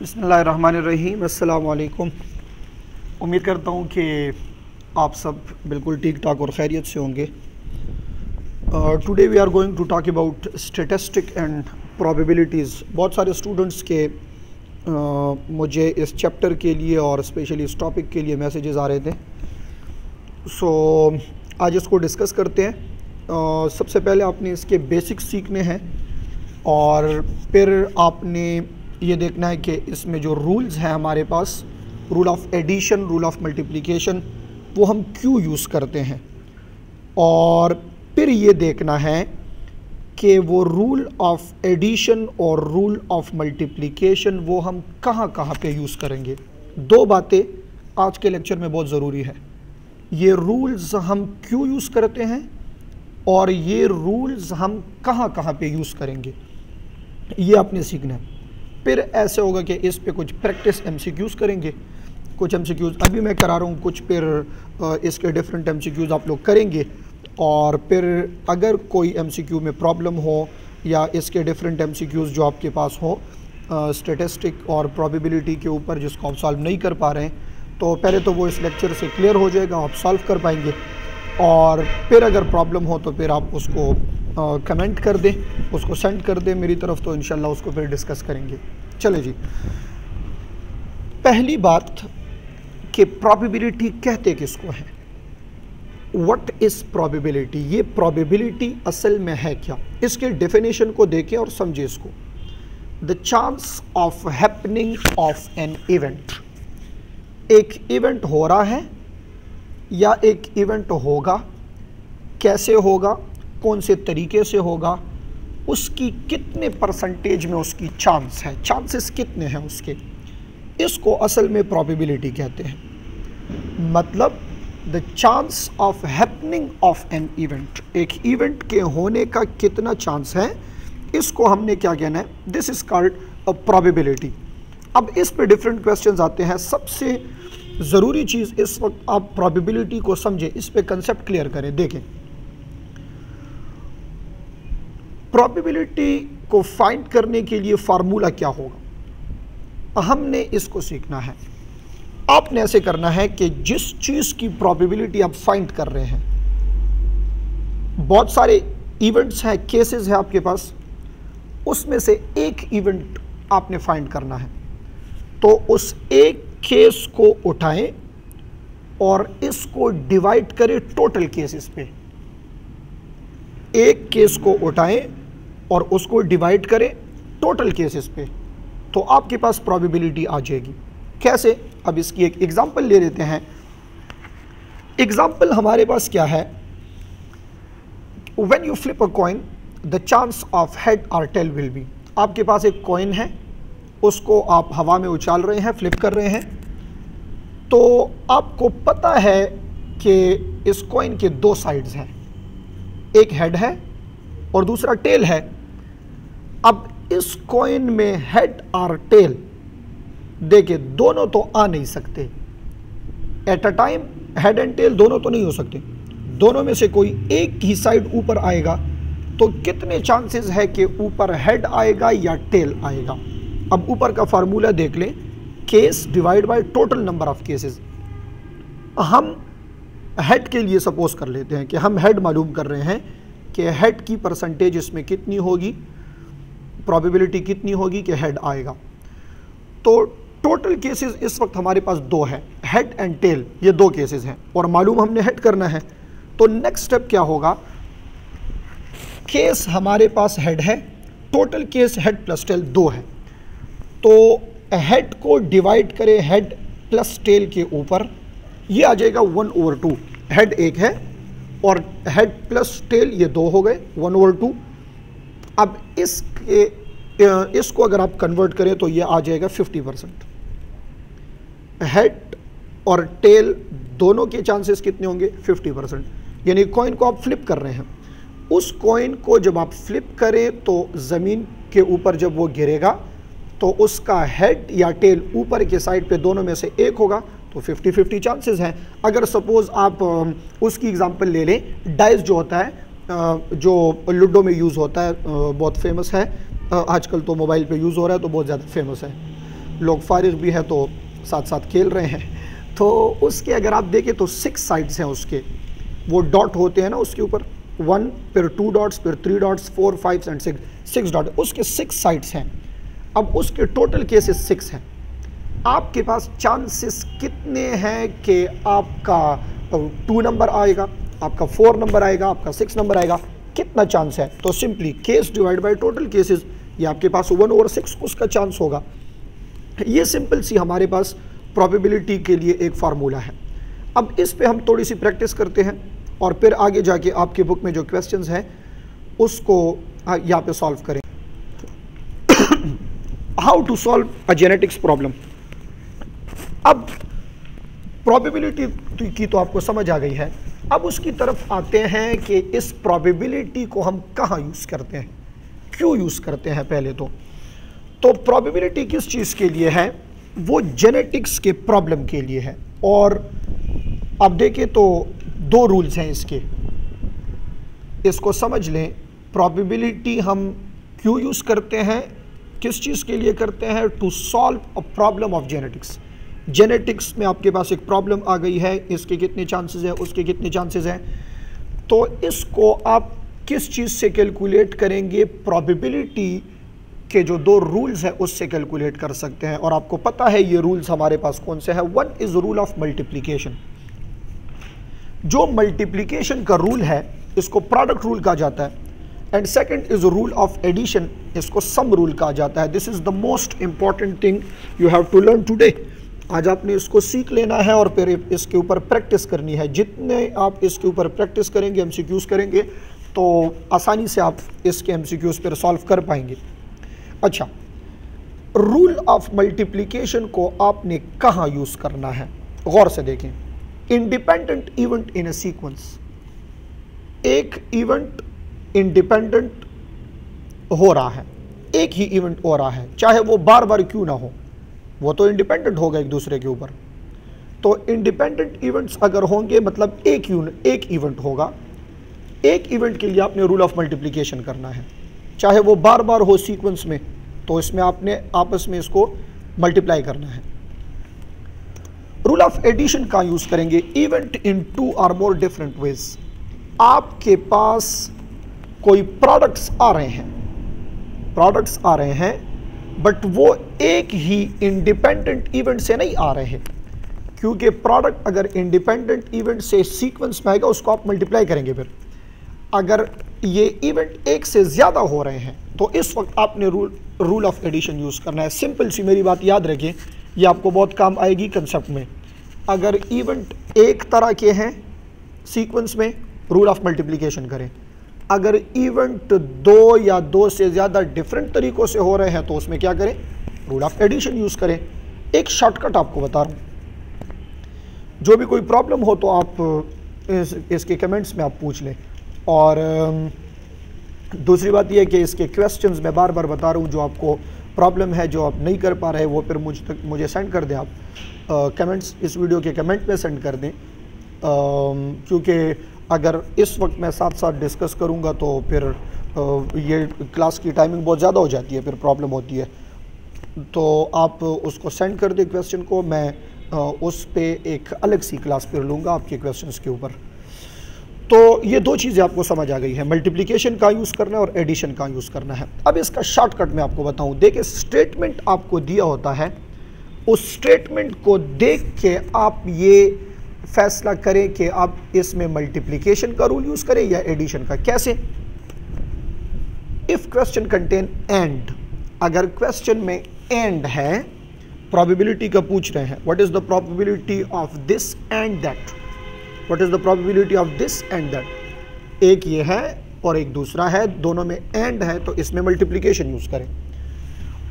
बिस्मिल्लाहिर्रहमानिर्रहीम। अस्सलाम वालेकुम। उम्मीद करता हूँ कि आप सब बिल्कुल ठीक ठाक और खैरियत से होंगे। Today we are going to talk about statistic and probabilities. बहुत सारे स्टूडेंट्स के मुझे इस चैप्टर के लिए और स्पेशली इस टॉपिक के लिए मैसेजेस आ रहे थे। सो आज इसको डिस्कस करते हैं। सबसे पहले आपने इसके बेसिक्स सीखने हैं और फिर आपने ये देखना है कि इसमें जो रूल्स हैं हमारे पास, rule of addition, rule of multiplication, वो हम क्यों यूज़ करते हैं। और फिर ये देखना है कि वो रूल ऑफ एडिशन और रूल ऑफ मल्टीप्लिकेशन वो हम कहाँ कहाँ पे यूज़ करेंगे। दो बातें आज के लेक्चर में बहुत ज़रूरी है। ये रूल्स हम क्यों यूज़ करते हैं और ये रूल्स हम कहाँ कहाँ पे यूज़ करेंगे, ये आपने सीखना है। फिर ऐसे होगा कि इस पे कुछ प्रैक्टिस एमसीक्यूज़ करेंगे। कुछ एमसीक्यूज़ अभी मैं करा रहा हूँ, कुछ फिर इसके डिफरेंट एमसीक्यूज़ आप लोग करेंगे। और फिर अगर कोई एमसीक्यू में प्रॉब्लम हो या इसके डिफरेंट एमसीक्यूज़ जो आपके पास हो स्टैटिस्टिक और प्रोबेबिलिटी के ऊपर जिसको आप सॉल्व नहीं कर पा रहे हैं, तो पहले तो वो इस लेक्चर से क्लियर हो जाएगा, आप सॉल्व कर पाएंगे। और फिर अगर प्रॉब्लम हो तो फिर आप उसको कमेंट कर दें, उसको सेंड कर दें मेरी तरफ, तो इंशाल्लाह उसको फिर डिस्कस करेंगे। चले जी, पहली बात कि प्रोबेबिलिटी कहते किसको है, व्हाट इज़ प्रोबेबिलिटी। ये प्रोबेबिलिटी असल में है क्या, इसके डेफिनेशन को देखें और समझें इसको। The chance of happening of an event, एक इवेंट हो रहा है या एक इवेंट होगा, कैसे होगा, कौन से तरीके से होगा, उसकी कितने परसेंटेज में उसकी चांस है, चांसेस कितने हैं उसके, इसको असल में प्रोबेबिलिटी कहते हैं। मतलब the chance of happening of an event, एक इवेंट के होने का कितना चांस है, इसको हमने क्या कहना है, this is called a probability. अब इस पे डिफरेंट क्वेश्चंस आते हैं। सबसे ज़रूरी चीज़ इस वक्त आप प्रोबेबिलिटी को समझें, इस पे कंसेप्ट क्लियर करें। देखें, प्रोबेबिलिटी को फाइंड करने के लिए फार्मूला क्या होगा, हमने इसको सीखना है। आपने ऐसे करना है कि जिस चीज़ की प्रोबेबिलिटी आप फाइंड कर रहे हैं, बहुत सारे इवेंट्स हैं, केसेस हैं आपके पास, उसमें से एक इवेंट आपने फाइंड करना है। तो उस एक केस को उठाएं और इसको डिवाइड करें टोटल केसेस पे। एक केस को उठाएं और उसको डिवाइड करें टोटल केसेस पे, तो आपके पास प्रोबेबिलिटी आ जाएगी। कैसे, अब इसकी एक एग्जांपल ले लेते हैं। एग्जांपल हमारे पास क्या है, when you flip a coin the chance of head और टेल विल बी। आपके पास एक कॉइन है, उसको आप हवा में उछाल रहे हैं, फ्लिप कर रहे हैं, तो आपको पता है कि इस कॉइन के दो साइड्स हैं, एक हेड है और दूसरा टेल है। अब इस कॉइन में हेड और टेल, देखिए दोनों तो आ नहीं सकते at a time, head and tail दोनों तो नहीं हो सकते। दोनों में से कोई एक ही साइड ऊपर आएगा, तो कितने चांसेस है कि ऊपर हेड आएगा या टेल आएगा। अब ऊपर का फार्मूला देख लें, case divide by total number of cases. हम हेड के लिए सपोज कर लेते हैं कि हम हेड मालूम कर रहे हैं कि हेड की परसेंटेज इसमें कितनी होगी, प्रोबेबिलिटी कितनी होगी कि हेड आएगा। तो टोटल केसेस इस वक्त हमारे पास दो है, हेड एंड टेल, ये दो केसेस हैं और मालूम हमने हेड करना है। तो नेक्स्ट स्टेप क्या होगा, केस हमारे पास हेड है, total case head plus tail दो है, तो हेड को डिवाइड करें हेड प्लस टेल के ऊपर, ये आ जाएगा 1/2। हेड एक है और हेड प्लस टेल ये दो हो गए, 1/2। अब इसको अगर आप कन्वर्ट करें तो ये आ जाएगा 50%। हेड और टेल दोनों के चांसेस कितने होंगे, 50%। यानी कॉइन को आप फ्लिप कर रहे हैं, उस कॉइन को जब आप फ्लिप करें तो ज़मीन के ऊपर जब वो गिरेगा तो उसका हेड या टेल ऊपर के साइड पे दोनों में से एक होगा, तो 50-50 चांसेस हैं। अगर सपोज़ आप उसकी एग्जांपल ले लें, डाइस जो होता है, जो लूडो में यूज़ होता है, बहुत फेमस है, आजकल तो मोबाइल पे यूज़ हो रहा है तो बहुत ज़्यादा फेमस है। लोग फारिग भी हैं तो साथ साथ खेल रहे हैं। तो उसके अगर आप देखें तो 6 साइड्स हैं उसके, वो डॉट होते हैं ना उसके ऊपर, 1 फिर 2 डॉट्स फिर 3 डॉट्स 4 5 एंड 6 डॉट, उसके 6 साइड्स हैं। अब उसके टोटल केसेस 6 हैं। आपके पास चांसेस कितने हैं कि आपका 2 नंबर आएगा, आपका 4 नंबर आएगा, आपका 6 नंबर आएगा, कितना चांस है? तो simply case divide by total cases, ये आपके पास 1/6 उसका चांस होगा। ये सिंपल सी हमारे पास प्रोबेबिलिटी के लिए एक फार्मूला है। अब इस पे हम थोड़ी सी प्रैक्टिस करते हैं और फिर आगे जाके आपके बुक में जो क्वेश्चंस हैं उसको यहाँ पे सॉल्व करें। How to solve a genetics problem. अब प्रोबेबिलिटी की तो आपको समझ आ गई है, अब उसकी तरफ आते हैं कि इस प्रोबेबिलिटी को हम कहाँ यूज़ करते हैं, क्यों यूज़ करते हैं। पहले तो प्रोबेबिलिटी किस चीज़ के लिए है? वो जेनेटिक्स के प्रॉब्लम के लिए है। और अब देखें तो 2 रूल्स हैं इसके, इसको समझ लें। प्रोबेबिलिटी हम क्यों यूज़ करते हैं, किस चीज़ के लिए करते हैं? To solve a problem of genetics. Genetics में आपके पास एक प्रॉब्लम आ गई है, इसके कितने चांसेस हैं, उसके कितने चांसेस हैं, तो इसको आप किस चीज़ से कैलकुलेट करेंगे? प्रोबेबिलिटी के जो 2 रूल्स हैं उससे कैलकुलेट कर सकते हैं। और आपको पता है ये रूल्स हमारे पास कौन से हैं। 1 इज़ रूल ऑफ मल्टीप्लिकेशन। जो मल्टीप्लिकेशन का रूल है इसको प्रोडक्ट रूल कहा जाता है, and second is rule of addition, इसको सम रूल कहा जाता है। This is the most important thing you have to learn today. आज आपने इसको सीख लेना है और फिर इसके ऊपर प्रैक्टिस करनी है। जितने आप इसके ऊपर प्रैक्टिस करेंगे, एमसीक्यूज करेंगे, तो आसानी से आप इसके एमसीक्यूज पर सॉल्व कर पाएंगे। अच्छा, रूल ऑफ मल्टीप्लिकेशन को आपने कहाँ यूज़ करना है, गौर से देखें। Independent event in A sequence, एक इवेंट इंडिपेंडेंट हो रहा है, एक ही इवेंट हो रहा है, चाहे वो बार बार क्यों ना हो, वो तो इंडिपेंडेंट होगा एक दूसरे के ऊपर। तो इंडिपेंडेंट इवेंट्स अगर होंगे मतलब एक इवेंट होगा, एक इवेंट के लिए आपने रूल ऑफ मल्टीप्लिकेशन करना है, चाहे वो बार बार हो सीक्वेंस में, तो इसमें आपने आपस में इसको मल्टीप्लाई करना है। रूल ऑफ एडिशन का यूज करेंगे। इवेंट इन 2 और मोर डिफरेंट वेज। आपके पास कोई प्रोडक्ट्स आ रहे हैं, बट वो एक ही इंडिपेंडेंट इवेंट से नहीं आ रहे हैं, क्योंकि प्रोडक्ट अगर इंडिपेंडेंट इवेंट से सीक्वेंस में आएगा उसको आप मल्टीप्लाई करेंगे। फिर अगर ये इवेंट एक से ज़्यादा हो रहे हैं तो इस वक्त आपने रूल ऑफ एडिशन यूज़ करना है। सिंपल सी मेरी बात याद रखिए, ये आपको बहुत काम आएगी कंसेप्ट में। अगर इवेंट एक तरह के हैं सीक्वेंस में, रूल ऑफ मल्टीप्लिकेशन करें। अगर इवेंट 2 या 2 से ज़्यादा डिफरेंट तरीक़ों से हो रहे हैं तो उसमें क्या करें? रूल ऑफ एडिशन यूज़ करें। एक शॉर्टकट आपको बता रहा हूँ, जो भी कोई प्रॉब्लम हो तो आप इसके कमेंट्स में आप पूछ लें। और दूसरी बात यह है कि इसके क्वेश्चंस मैं बार बार बता रहा हूँ, जो आपको प्रॉब्लम है, जो आप नहीं कर पा रहे, वो फिर मुझे सेंड कर दें। आप कमेंट्स इस वीडियो के कमेंट में सेंड कर दें, क्योंकि अगर इस वक्त मैं साथ साथ डिस्कस करूँगा तो फिर ये क्लास की टाइमिंग बहुत ज़्यादा हो जाती है, फिर प्रॉब्लम होती है। तो आप उसको सेंड कर दें क्वेश्चन को, मैं उस पे एक अलग सी क्लास फिर लूँगा आपके क्वेश्चंस के ऊपर। तो ये 2 चीज़ें आपको समझ आ गई है, मल्टीप्लिकेशन का यूज़ करना है और एडिशन का यूज़ करना है। अब इसका शॉर्टकट मैं आपको बताऊं। देखिए, स्टेटमेंट आपको दिया होता है, उस स्टेटमेंट को देख के आप ये फैसला करें कि आप इसमें मल्टीप्लिकेशन का रूल यूज़ करें या एडिशन का। कैसे? इफ़ क्वेश्चन कंटेन एंड, अगर क्वेश्चन में एंड है, प्रोबेबिलिटी का पूछ रहे हैं, what is the probability of this and that, what is the probability of this and that. एक ये है और एक दूसरा है, दोनों में एंड है, तो इसमें मल्टीप्लिकेशन यूज़ करें।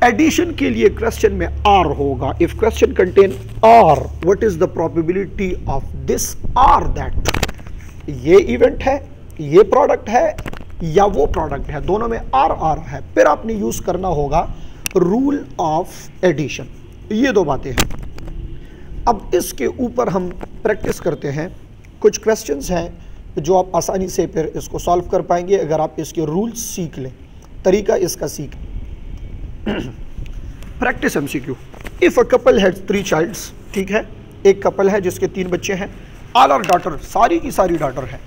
एडिशन के लिए क्वेश्चन में आर होगा। If question contain or, what is the probability of this or that. ये इवेंट है, ये प्रोडक्ट है या वो प्रोडक्ट है, दोनों में आर आ रहा है, फिर आपने यूज करना होगा रूल ऑफ एडिशन। ये 2 बातें हैं। अब इसके ऊपर हम प्रैक्टिस करते हैं। कुछ क्वेश्चंस हैं जो आप आसानी से फिर इसको सॉल्व कर पाएंगे अगर आप इसके रूल्स सीख लें, तरीका इसका सीख। Practice MCQ. If a couple has 3 childs, ठीक है, एक कपल है जिसके 3 बच्चे हैं, ऑल आर डॉटर, सारी की सारी डॉटर है,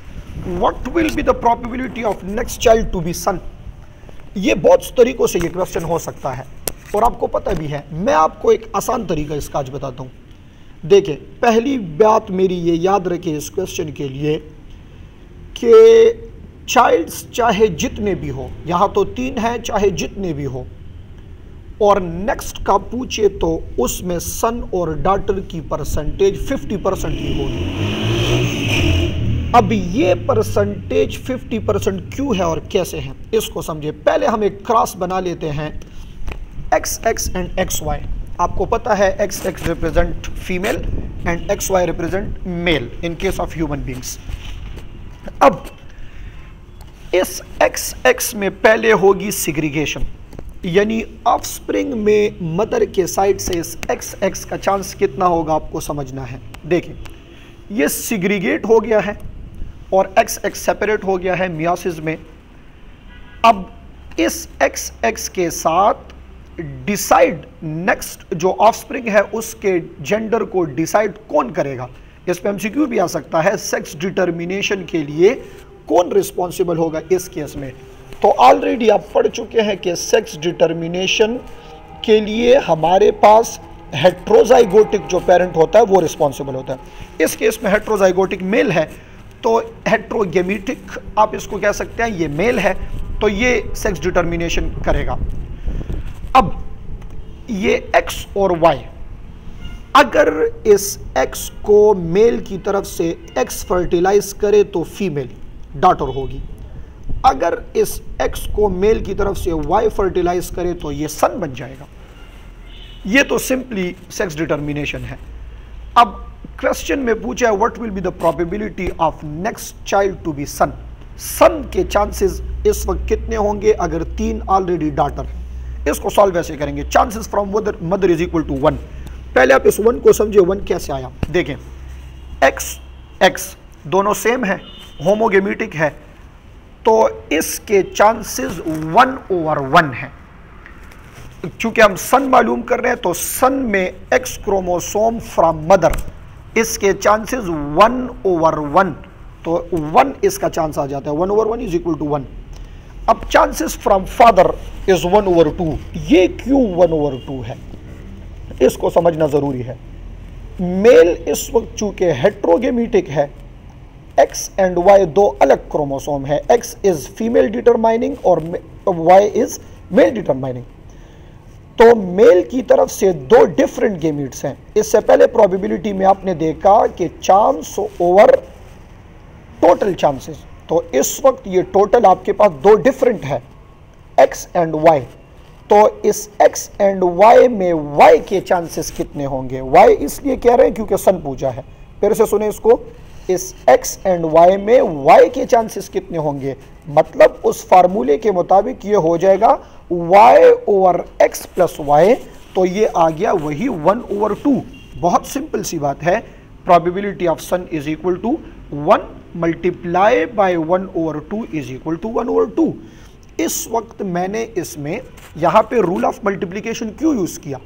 what will be the probability of next child to be son. ये बहुत तरीकों से ये क्वेश्चन हो सकता है और आपको पता भी है। मैं आपको एक आसान तरीका इसका आज बताता हूँ। देखिए, पहली बात मेरी ये याद रखिए इस क्वेश्चन के लिए कि चाइल्ड्स चाहे जितने भी हो, यहाँ तो 3 हैं, चाहे जितने भी हो, और नेक्स्ट का पूछे तो उसमें सन और डॉटर की परसेंटेज 50% ही होगी। अब ये परसेंटेज 50% क्यों है और कैसे है इसको समझिए। पहले हम एक क्रॉस बना लेते हैं XX एंड XY। आपको पता है XX represent female and XY represent male in case of human beings. अब इस XX में पहले होगी सिग्रीगेशन, यानी ऑफस्प्रिंग में मदर के साइड से इस XX का चांस कितना होगा आपको समझना है। देखिए, ये सिग्रीगेट हो गया है और XX सेपरेट हो गया है मियोसिस में। अब इस XX के साथ डिसाइड नेक्स्ट जो ऑफस्प्रिंग है उसके जेंडर को डिसाइड कौन करेगा, इस पे MCQ भी आ सकता है। सेक्स डिटर्मिनेशन के लिए कौन रिस्पॉन्सिबल होगा इस केस में। तो ऑलरेडी आप पढ़ चुके हैं कि सेक्स डिटर्मिनेशन के लिए हमारे पास हेट्रोजाइगोटिक जो पेरेंट होता है वो रिस्पॉन्सिबल होता है। इस केस में हेट्रोजाइगोटिक मेल है तो हेट्रोगेमेटिक आप इसको कह सकते हैं, ये मेल है तो ये सेक्स डिटर्मिनेशन करेगा। अब ये X और Y, अगर इस X को मेल की तरफ से X फर्टिलाइज करे तो फीमेल डॉटर होगी, अगर इस X को मेल की तरफ से Y फर्टिलाइज करे तो ये सन बन जाएगा। ये तो सिंपली सेक्स डिटर्मिनेशन है। अब क्वेश्चन में पूछा है what will be the probability of next child to be son. Son के चांसेस इस वक्त कितने होंगे अगर 3 ऑलरेडी डॉटर है। इसको सॉल्व ऐसे करेंगे, chances from mother is equal to 1। पहले आप इस 1 को समझिए, 1 कैसे आया। देखें, X दोनों सेम है, होमोगेमेटिक है, तो इसके चांसेस 1/1 है। क्योंकि हम सन मालूम कर रहे हैं तो सन में X क्रोमोसोम फ्रॉम मदर, इसके चांसेस 1/1, तो 1 इसका चांस आ जाता है। 1/1 इज इक्वल टू 1। अब चांसेस फ्रॉम फादर इज 1/2। ये क्यों 1/2 है इसको समझना जरूरी है। मेल इस वक्त चूंकि हेट्रोगेमेटिक है, X एंड Y 2 अलग क्रोमोसोम है। X इज फीमेल डिटरमाइनिंग और Y इज मेल डिटरमाइनिंग। तो मेल की तरफ से 2 डिफरेंट गेमीट्स हैं। इससे पहले प्रोबेबिलिटी में आपने देखा कि चांस ओवर टोटल चांसेस, तो इस वक्त ये टोटल आपके पास 2 डिफरेंट है, X एंड Y। तो इस X एंड Y में Y के चांसेस कितने होंगे। Y इसलिए कह रहे हैं क्योंकि सन पूजा है। फिर से सुने इसको, इस X एंड Y में Y के चांसेस कितने होंगे, मतलब उस फार्मूले के मुताबिक ये हो जाएगा Y/X + Y, तो ये आ गया वही 1/2। बहुत सिंपल सी बात है। Probability of son is equal to 1 multiply by 1/2 is equal to 1/2। इस वक्त मैंने इसमें यहाँ पे रूल ऑफ मल्टीप्लिकेशन क्यों यूज किया,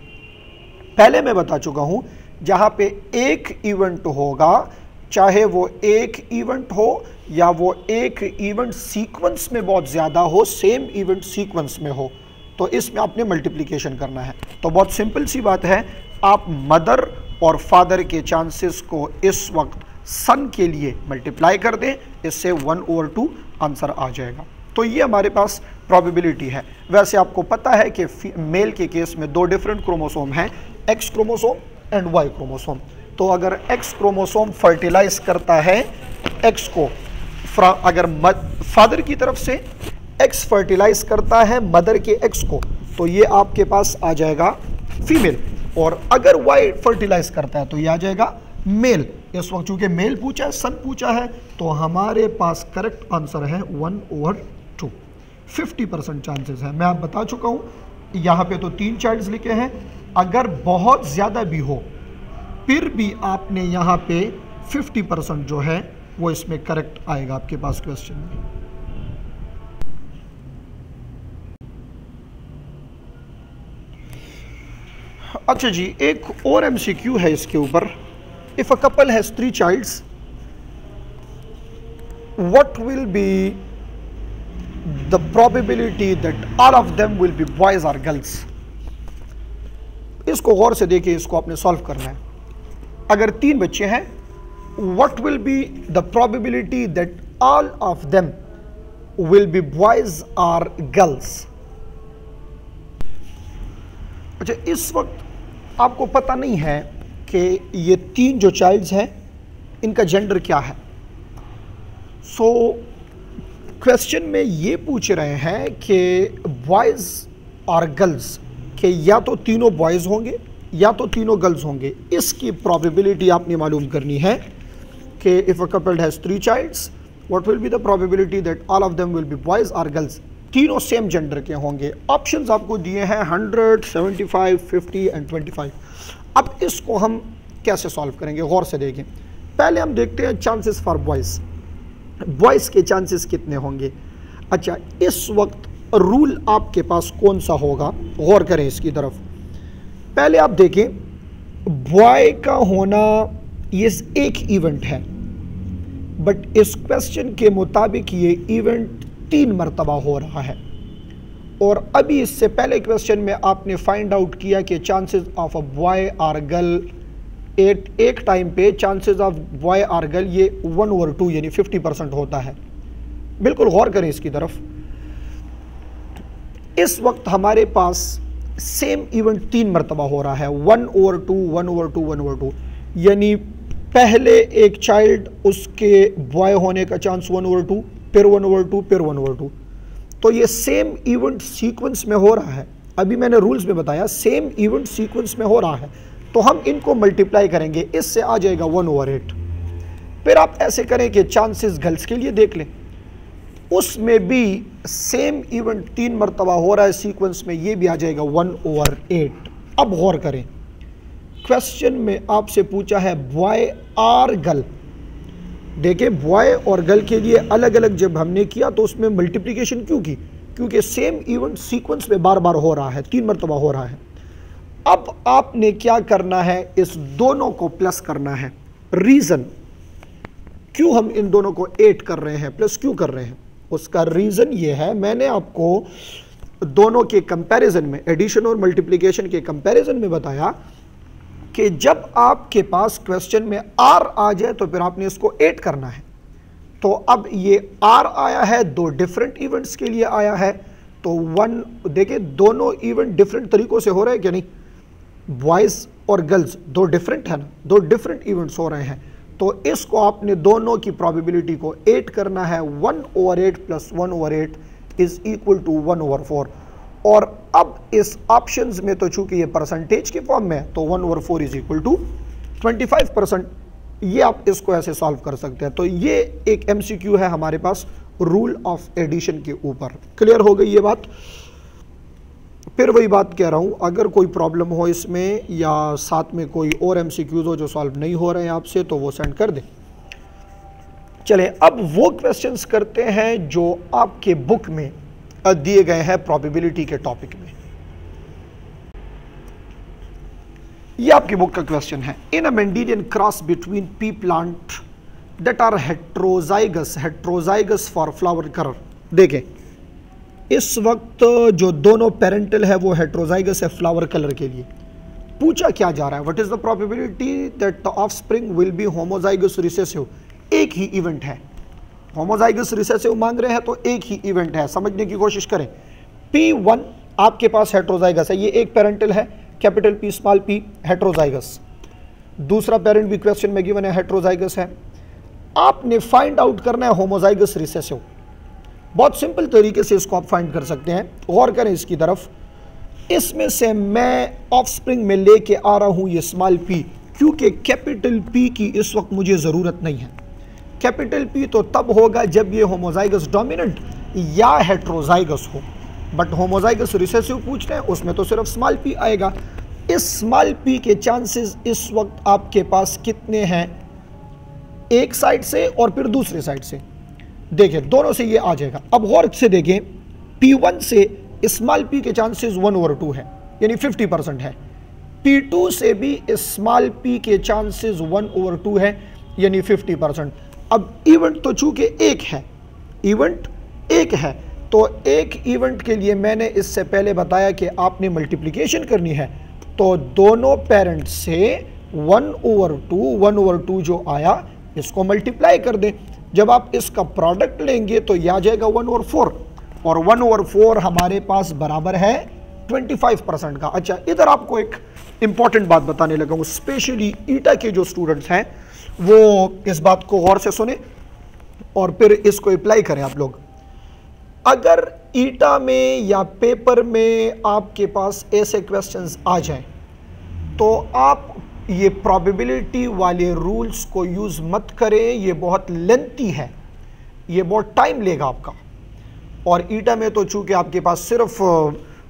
पहले मैं बता चुका हूँ। जहाँ पे एक इवेंट होगा, चाहे वो एक इवेंट हो या वो एक इवेंट सीक्वेंस में बहुत ज़्यादा हो, सेम इवेंट सीक्वेंस में हो, तो इसमें आपने मल्टीप्लिकेशन करना है। तो बहुत सिंपल सी बात है, आप मदर और फादर के चांसेस को इस वक्त सन के लिए मल्टीप्लाई कर दें, इससे 1/2 आंसर आ जाएगा। तो ये हमारे पास प्रोबेबिलिटी है। वैसे आपको पता है कि मेल के केस में 2 डिफरेंट क्रोमोसोम हैं, X chromosome and Y chromosome. तो अगर X क्रोमोसोम फर्टिलाइज करता है X को, अगर फादर की तरफ से X फर्टिलाइज करता है मदर के X को, तो ये आपके पास आ जाएगा फीमेल, और अगर Y फर्टिलाइज करता है तो ये आ जाएगा मेल। इस वक्त चूंकि मेल पूछा है, सन पूछा है, तो हमारे पास करेक्ट आंसर है 1/2। 50% चांसेस है। मैं आप बता चुका हूँ, यहाँ पे तो 3 चाइल्ड्स लिखे हैं, अगर बहुत ज़्यादा भी हो फिर भी आपने यहाँ पे 50% जो है वो इसमें करेक्ट आएगा आपके पास क्वेश्चन में। अच्छा जी, एक और एमसीक्यू है इसके ऊपर। इफ अ कपल हैज 3 चाइल्ड्स, what will be the probability that all of them will be boys or girls. इसको गौर से देखिए, इसको आपने सॉल्व करना है। अगर 3 बच्चे हैं, what will be the probability that all of them will be boys or girls. अच्छा, इस वक्त आपको पता नहीं है कि ये 3 जो चाइल्ड्स हैं इनका जेंडर क्या है। सो क्वेश्चन में ये पूछ रहे हैं कि बॉयज़ और गर्ल्स के या तो तीनों बॉयज़ होंगे या तो तीनों गर्ल्स होंगे। इसकी प्रोबेबिलिटी आपने मालूम करनी है कि इफ़ अ कपल हैज़ 3 चाइल्ड्स, what will be the probability that all of them will be boys or girls. तीनों सेम जेंडर के होंगे। ऑप्शंस आपको दिए हैं 100, 75, 50 एंड 25। अब इसको हम कैसे सॉल्व करेंगे, गौर से देखें। पहले हम देखते हैं चांसेस फॉर बॉयज़। बॉयज़ के चांसेस कितने होंगे। अच्छा, इस वक्त रूल आपके पास कौन सा होगा, गौर करें इसकी तरफ। पहले आप देखें, बॉय का होना ये एक इवेंट है, बट इस क्वेश्चन के मुताबिक ये इवेंट 3 मरतबा हो रहा है। और अभी इससे पहले क्वेश्चन में आपने फाइंड आउट किया कि चांसेस ऑफ अ बॉय और गर्ल एक टाइम पे चांसेस ऑफ बॉय और गर्ल ये 1/2 यानी 50% होता है। बिल्कुल गौर करें इसकी तरफ। इस वक्त हमारे पास सेम इवेंट 3 मरतबा हो रहा है, 1/2, 1/2, 1/2। यानी पहले एक चाइल्ड, उसके बॉय होने का चांस 1/2, फिर 1/2, फिर 1/2। तो ये सेम इवेंट सीक्वेंस में हो रहा है। अभी मैंने रूल्स में बताया सेम इवेंट सीक्वेंस में हो रहा है, तो हम इनको मल्टीप्लाई करेंगे, इससे आ जाएगा 1/8। फिर आप ऐसे करें कि चांसेस गर्ल्स के लिए देख लें, उसमें भी सेम इवेंट 3 मरतबा हो रहा है सीक्वेंस में, ये भी आ जाएगा 1/8। अब गौर करें, क्वेश्चन में आपसे पूछा है बॉय और गर्ल। देखिए, बॉय और गर्ल के लिए अलग अलग जब हमने किया तो उसमें मल्टीप्लिकेशन क्यों की, क्योंकि सेम इवेंट सीक्वेंस में बार बार हो रहा है, 3 मरतबा हो रहा है। अब आपने क्या करना है, इस दोनों को प्लस करना है। रीजन क्यों हम इन दोनों को 8 कर रहे हैं, प्लस क्यों कर रहे हैं, उसका रीजन ये है, मैंने आपको दोनों के कंपैरिजन में, एडिशन और मल्टीप्लिकेशन के कंपैरिजन में बताया कि जब आपके पास क्वेश्चन में आर आ जाए तो फिर आपने इसको 8 करना है। तो अब ये आर आया है, 2 डिफरेंट इवेंट्स के लिए आया है, तो 1 देखिए दोनों इवेंट डिफरेंट तरीकों से हो रहे हैं कि नहीं। बॉयज़ और गर्ल्स 2 डिफरेंट है ना, 2 डिफरेंट इवेंट्स हो रहे हैं, तो इसको आपने दोनों की प्रोबेबिलिटी को 8 करना है। 1/8 प्लस 1/8 इज इक्वल टू 1/4। और अब इस ऑप्शंस में तो चूंकि ये परसेंटेज के फॉर्म में है, तो 1/4 इज इक्वल टू 25%। ये आप इसको ऐसे सॉल्व कर सकते हैं। तो ये एक एमसीक्यू है हमारे पास रूल ऑफ एडिशन के ऊपर। क्लियर हो गई ये बात। फिर वही बात कह रहा हूं, अगर कोई प्रॉब्लम हो इसमें या साथ में कोई और एमसीक्यूज हो जो सॉल्व नहीं हो रहे हैं आपसे, तो वो सेंड कर दें। चले अब वो क्वेश्चंस करते हैं जो आपके बुक में दिए गए हैं प्रोबेबिलिटी के टॉपिक में। ये आपकी बुक का क्वेश्चन है। In a Mendelian cross between pea plant that are heterozygous for flower colour. देखें, इस वक्त जो दोनों पेरेंटल है वो हेट्रोजाइगस है फ्लावर कलर के लिए। पूछा क्या जा रहा है, what is the probability that the offspring will be homozygous recessive. एक ही इवेंट है, होमोजाइगस रिसेसिव मांग रहे हैं तो एक ही इवेंट है, समझने की कोशिश करें। P1 आपके पास हेट्रोजाइगस है, ये एक पेरेंटल है, capital P small p heterozygous. दूसरा पेरेंट भी क्वेश्चन में गिवन है, हेट्रोजाइगस है। आपने फाइंड आउट करना है होमोजाइगस रिसेसिव। बहुत सिंपल तरीके से इसको आप फाइंड कर सकते हैं, गौर करें इसकी तरफ। इसमें से मैं ऑफस्प्रिंग में लेके आ रहा हूं ये स्मॉल p, क्योंकि कैपिटल P की इस वक्त मुझे ज़रूरत नहीं है। कैपिटल P तो तब होगा जब ये होमोजाइगस डोमिनेंट या हेट्रोजाइगस हो, बट होमोजाइगस रिसेसिव पूछ रहे हैं, उसमें तो सिर्फ स्मॉल p आएगा। इस स्मॉल p के चांसेस इस वक्त आपके पास कितने हैं, एक साइड से और फिर दूसरे साइड से। देखिए दोनों से ये आ जाएगा। अब गौर से देखें, P1 से स्मॉल p के चांसेस 1/2 है, यानी 50% है। P2 से भी स्मॉल p के चांसेस 1/2 है, यानी 50%। अब इवेंट तो चूंकि एक है, इवेंट एक है, तो एक इवेंट के लिए मैंने इससे पहले बताया कि आपने मल्टीप्लिकेशन करनी है, तो दोनों पेरेंट्स से 1/2 जो आया इसको मल्टीप्लाई कर दें। जब आप इसका प्रोडक्ट लेंगे तो यह आ जाएगा 1/4, और 1/4 हमारे पास बराबर है 25% का। अच्छा, इधर आपको एक इंपॉर्टेंट बात बताने लगा हूं, स्पेशली ईटा के जो स्टूडेंट्स हैं वो इस बात को गौर से सुने और फिर इसको अप्लाई करें आप लोग। अगर ईटा में या पेपर में आपके पास ऐसे क्वेश्चंस आ जाएं, तो आप ये प्रोबेबिलिटी वाले रूल्स को यूज़ मत करें, ये बहुत लेंथी है, ये बहुत टाइम लेगा आपका। और ईटा में तो चूंकि आपके पास सिर्फ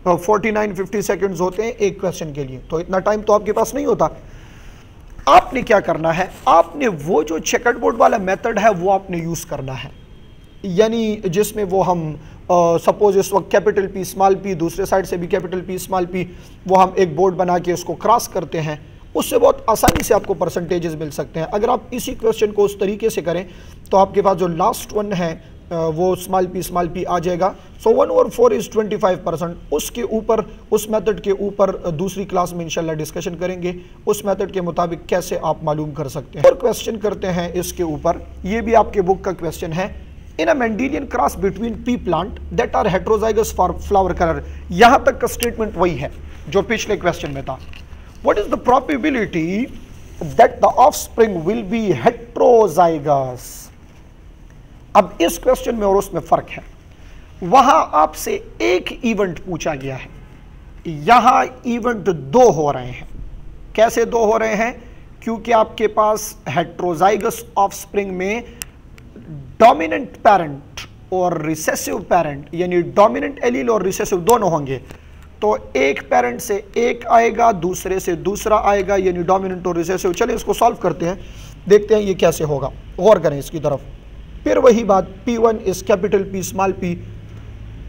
49-50 सेकंड्स होते हैं एक क्वेश्चन के लिए, तो इतना टाइम तो आपके पास नहीं होता। आपने क्या करना है, आपने वो जो चेकर्ड बोर्ड वाला मेथड है वो आपने यूज़ करना है, यानी जिसमें वो हम सपोज इस वक्त कैपिटल P स्मॉल p, दूसरे साइड से भी कैपिटल P स्मॉल p, वो हम एक बोर्ड बना के उसको क्रॉस करते हैं, उससे बहुत आसानी से आपको परसेंटेजेस मिल सकते हैं। अगर आप इसी क्वेश्चन को उस तरीके से करें तो आपके पास जो लास्ट वन है वो स्मॉल p आ जाएगा। सो 1/4 इज 25%। उसके ऊपर, उस मेथड के ऊपर दूसरी क्लास में इंशाल्लाह डिस्कशन करेंगे, उस मेथड के मुताबिक कैसे आप मालूम कर सकते हैं। और क्वेश्चन करते हैं इसके ऊपर, ये भी आपके बुक का क्वेश्चन है। In a Mendelian cross between pea plant that are heterozygous for flower colour, यहां तक का स्टेटमेंट वही है जो पिछले क्वेश्चन में था। What is the probability that the offspring will be heterozygous. अब इस क्वेश्चन में और उसमें फर्क है, वहां आपसे एक इवेंट पूछा गया है, यहां इवेंट दो हो रहे हैं। कैसे दो हो रहे हैं? क्योंकि आपके पास हेट्रोजाइगस ऑफस्प्रिंग में डोमिनेंट पेरेंट और रिसेसिव पेरेंट, यानी डोमिनेंट एलील और रिसेसिव दोनों होंगे, तो एक पेरेंट से एक आएगा, दूसरे से दूसरा आएगा, यानी डोमिनेंट और रिसेसिव। चलिए इसको सॉल्व करते हैं, देखते हैं ये कैसे होगा, गौर करें इसकी तरफ। फिर वही बात, P1 is capital P small p,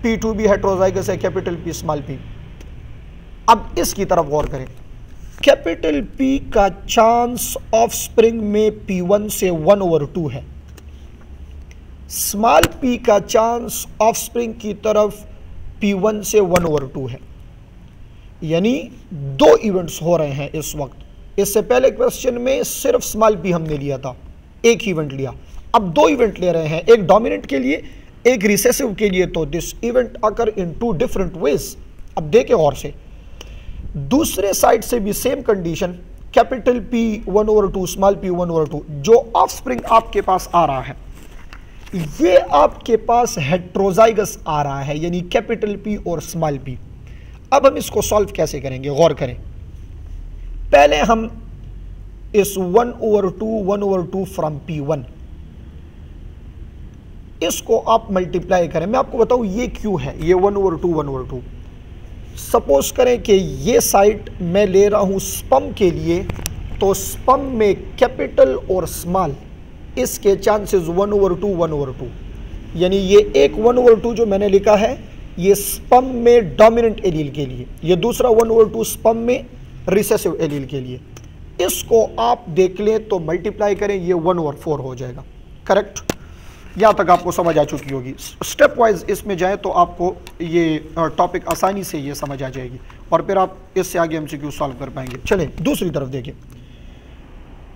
P2 भी हेट्रोजाइगस है कैपिटल P स्मॉल p। अब इसकी तरफ गौर करें, कैपिटल P का चांस ऑफ स्प्रिंग में P1 से 1/2 है, स्मॉल p का चांस ऑफ स्प्रिंग की तरफ P1 से 1/2 है, यानी दो इवेंट्स हो रहे हैं इस वक्त। इससे पहले क्वेश्चन में सिर्फ स्मॉल p हमने लिया था, एक इवेंट लिया, अब दो इवेंट ले रहे हैं, एक डोमिनेंट के लिए, एक रिसेसिव के लिए। तो this event occur in two different ways. अब देखें और से, दूसरे साइड से भी same condition, capital P 1/2 small p 1/2, जो ऑफस्प्रिंग आपके पास आ रहा है ये आपके पास हेट्रोजाइगस आ रहा है, यानी कैपिटल P और स्मॉल p। अब हम इसको सॉल्व कैसे करेंगे, गौर करें। पहले हम इस 1/2 फ्रॉम P1 इसको आप मल्टीप्लाई करें। मैं आपको बताऊं ये क्यों है, ये 1/2। सपोज करें कि ये साइड मैं ले रहा हूं स्पम के लिए, तो स्पम में कैपिटल और स्मॉल इसके चांसेस 1/2, यानी ये एक 1/2 जो मैंने लिखा है ये स्पम में डोमिनेंट एलील के लिए, ये दूसरा 1/2 स्पम में रिसेसिव एलील के लिए। इसको आप देख लें तो मल्टीप्लाई करें, ये 1/4 हो जाएगा। करेक्ट, यहाँ तक आपको समझ आ चुकी होगी। स्टेप वाइज इसमें जाए तो आपको ये टॉपिक आसानी से ये समझ आ जाएगी और फिर आप इससे आगे MCQ सॉल्व कर पाएंगे। चलें दूसरी तरफ देखिए,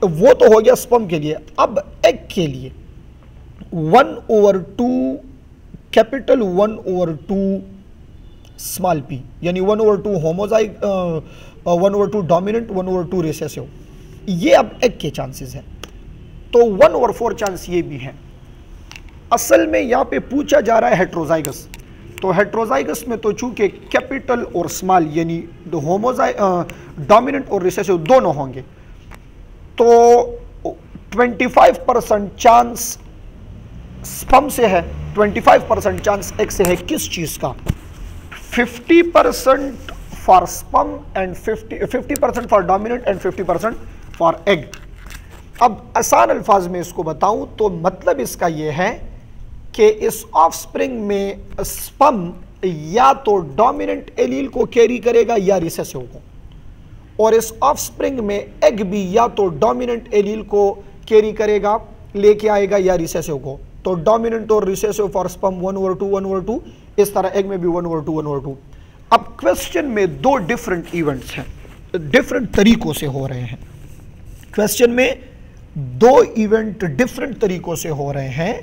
वो तो हो गया स्पर्म के लिए। अब एग के लिए 1/2 कैपिटल 1/2 स्मॉल p, यानी 1/2 होमोजाइग, 1/2 डोमिनेंट, 1/2 रिसेसिव, ये अब एग के चांसेस हैं। तो 1/4 चांस ये भी है। असल में यहाँ पे पूछा जा रहा है हेट्रोजाइगस, तो हेट्रोजाइगस में तो चूंकि कैपिटल और स्मॉल यानी डोमिनेंट और रिसेसिव दोनों होंगे, तो 25% चांस स्पर्म से है, 25% चांस एग से है। किस चीज का? 50% for sperm and 50% for dominant and 50% for egg. अब आसान अल्फाज में इसको बताऊं तो मतलब इसका यह है कि इस ऑफस्प्रिंग में स्पर्म या तो डोमिनेंट एलील को कैरी करेगा या रिसेसिव को, और इस ऑफस्प्रिंग में एग भी या तो डोमिनेंट एलील को कैरी करेगा, लेके आएगा, या रिसेसिव को। तो डोमिनेंट और रिसेसिव फॉर स्पर्म 1/2 1/2, इस तरह एग में भी 1/2 1/2। अब क्वेश्चन में दो डिफरेंट इवेंट्स हैं, डिफरेंट तरीकों से हो रहे हैं। क्वेश्चन में दो इवेंट डिफरेंट तरीकों से हो रहे हैं,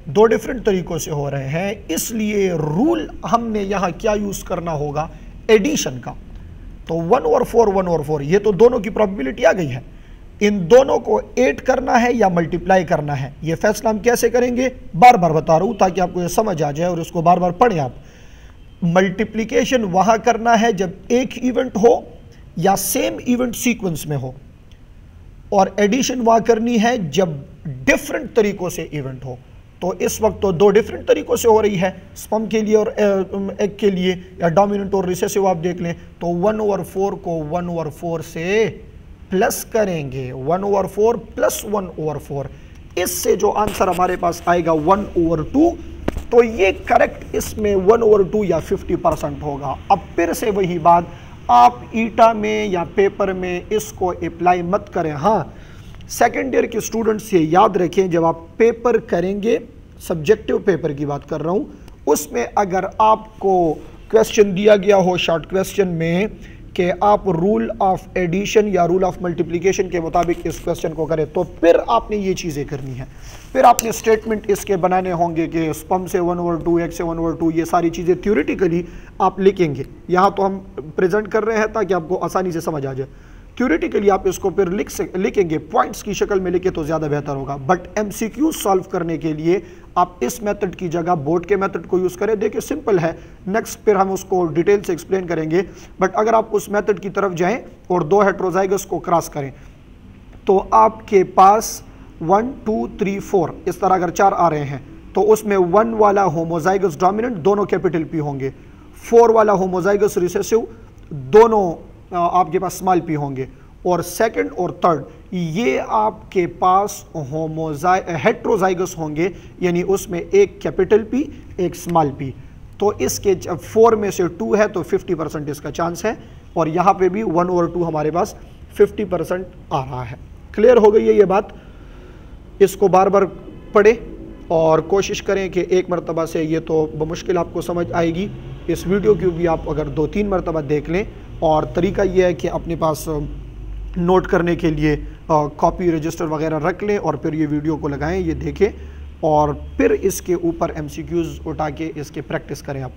दो डिफरेंट तरीकों से हो रहे हैं, इसलिए रूल हमने यहां क्या यूज करना होगा, एडिशन का। तो 1/4 1/4, ये तो दोनों की प्रोबेबिलिटी आ गई है। इन दोनों को ऐड करना है या मल्टीप्लाई करना है, ये फैसला हम कैसे करेंगे, बार बार बता रहा हूं ताकि आपको ये समझ आ जाए और इसको बार बार पढ़ें आप। मल्टीप्लिकेशन वहां करना है जब एक इवेंट हो या सेम इवेंट सीक्वेंस में हो, और एडिशन वहां करनी है जब डिफरेंट तरीकों से इवेंट हो। तो इस वक्त तो दो डिफरेंट तरीकों से हो रही है, स्पर्म के लिए और एग के लिए, या डोमिनेंट और रिसेसिव आप देख लें। तो 1/4 को 1/4 से प्लस करेंगे, 1/4 प्लस 1/4, इससे जो आंसर हमारे पास आएगा 1/2। तो ये करेक्ट इसमें 1/2 या 50% होगा। अब फिर से वही बात, आप ईटा में या पेपर में इसको अप्लाई मत करें। हाँ, सेकेंड ईयर के स्टूडेंट्स ये याद रखें, जब आप पेपर करेंगे, सब्जेक्टिव पेपर की बात कर रहा हूं, उसमें अगर आपको क्वेश्चन दिया गया हो शॉर्ट क्वेश्चन में कि आप रूल ऑफ एडिशन या रूल ऑफ मल्टीप्लिकेशन के मुताबिक इस क्वेश्चन को करें, तो फिर आपने ये चीज़ें करनी है। फिर आपने स्टेटमेंट इसके बनाने होंगे कि स्पर्म से 1/2, एग से 1/2, ये सारी चीज़ें थ्योरेटिकली आप लिखेंगे। यहाँ तो हम प्रेजेंट कर रहे हैं ताकि आपको आसानी से समझ आ जाए। थ्योरेटिकली आप इसको फिर लिखेंगे, पॉइंट्स की शक्ल में लिखे तो ज़्यादा बेहतर होगा। बट एमसीक्यू सॉल्व करने के लिए आप इस मेथड की जगह बोर्ड के मेथड को यूज़ करें। देखिए सिंपल है, नेक्स्ट फिर हम उसको डिटेल से एक्सप्लेन करेंगे। बट अगर आप उस मेथड की तरफ जाएं और दो हेट्रोजाइगस को क्रॉस करें, तो आपके पास 1 2 3 4 इस तरह अगर 4 आ रहे हैं, तो उसमें 1 वाला होमोजाइगस डोमिनेंट, दोनों कैपिटल पी होंगे। 4 वाला होमोजाइगस रिसेसिव, दोनों आपके पास स्मॉल पी होंगे। और सेकंड और थर्ड ये आपके पास हेट्रोजाइगस होंगे, यानी उसमें एक कैपिटल पी एक स्मॉल पी। तो इसके 4 में से 2 है तो 50% इसका चांस है, और यहाँ पे भी 1/2 हमारे पास 50% आ रहा है। क्लियर हो गई है ये बात। इसको बार बार पढ़े और कोशिश करें कि एक मरतबा से ये तो बमुश्किल आपको समझ आएगी। इस वीडियो की भी आप अगर 2-3 मरतबा देख लें, और तरीका ये है कि अपने पास नोट करने के लिए कॉपी रजिस्टर वगैरह रख लें, और फिर ये वीडियो को लगाएं, ये देखें, और फिर इसके ऊपर एमसीक्यूज़ उठा के इसके प्रैक्टिस करें आप।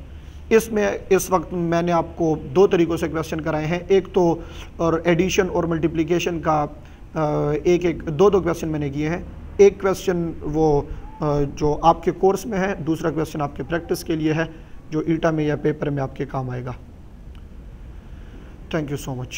इसमें इस वक्त मैंने आपको 2 तरीक़ों से क्वेश्चन कराए हैं। एक तो और एडिशन और मल्टीप्लिकेशन का एक 2 क्वेश्चन मैंने किए हैं। एक क्वेश्चन वो जो आपके कोर्स में है, दूसरा क्वेश्चन आपके प्रैक्टिस के लिए है, जो ईटा में या पेपर में आपके काम आएगा। Thank you so much.